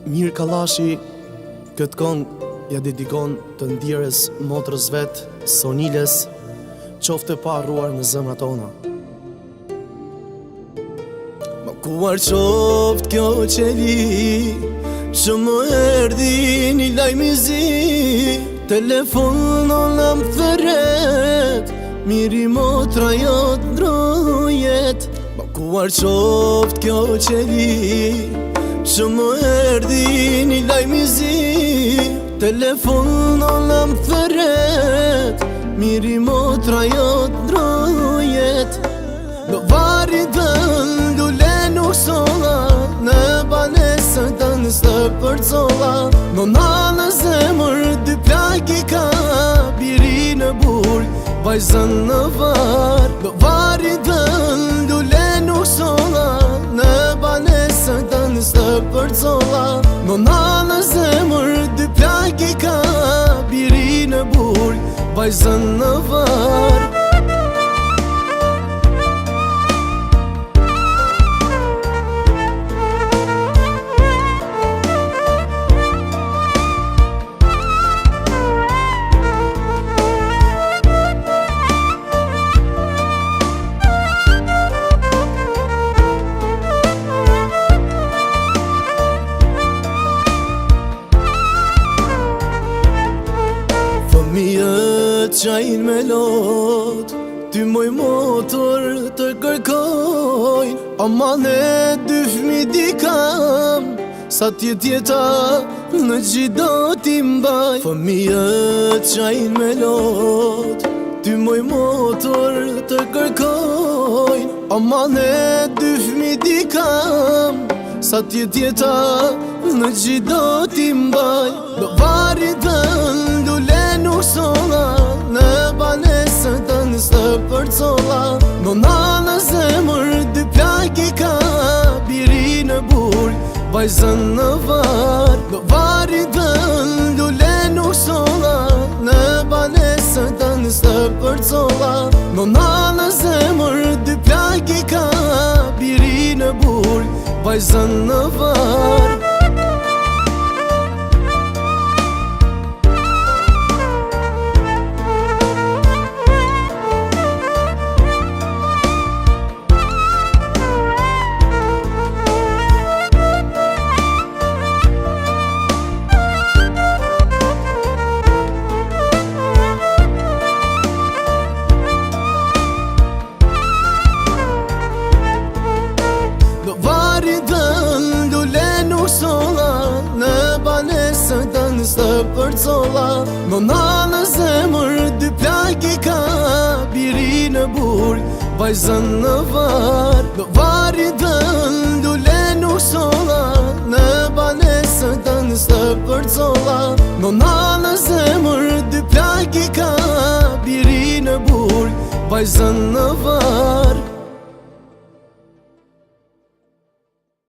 Mirë Kallashi, këtë këngë ja dedikon të ndjerës motrës vetë, Soniles, qoftë e parruar në zemrat tona. Ma kuar qoftë kjo qeli, që më erdi një lajmizi, telefonon në më thëret, miri motra jot ndrojet. Ma kuar qoftë kjo qeli, që më erdi një lajmizi, telefonon në më thëret, miri motra jot ndrojet. Në vari dënë dule nuk sola, në banesë dënë së përcola. Në në zemër dy plak i ka, biri në burg, vajzën në var. Në vari dënë dule nuk sola, në banesë dënë së përcola. Në në zemër dy plak i ka, biri në burg, vajzën në var. Fëmijët qajnë me lot, ty moj motor të kërkojnë. Amane dy fmi di kam, sa tjeta në gjithdo t'i mbaj. Fëmijët qajnë me lot, ty moj motor të kërkojnë. Amane dy fmi di kam, sa tjeta në gjithdo t'i mbaj. Në vari dënë dule nuk sola, në banesë dënë së përcola. Në në zemër dy plak i ka, biri në burg, vajzën në var. Në vari dënë dule nuk sola, në banesë dënë së përcola. Në në zemër dy plak i ka, biri në burg, vajzën në var. Në banesë dënë së përcola. Në në zemër dy plak i ka, biri në burg, vajzën në var. Në vari dënë dule nuk sola, në banesë dënë së përcola. Në në zemër dy plak i ka, biri në burg, vajzën në var.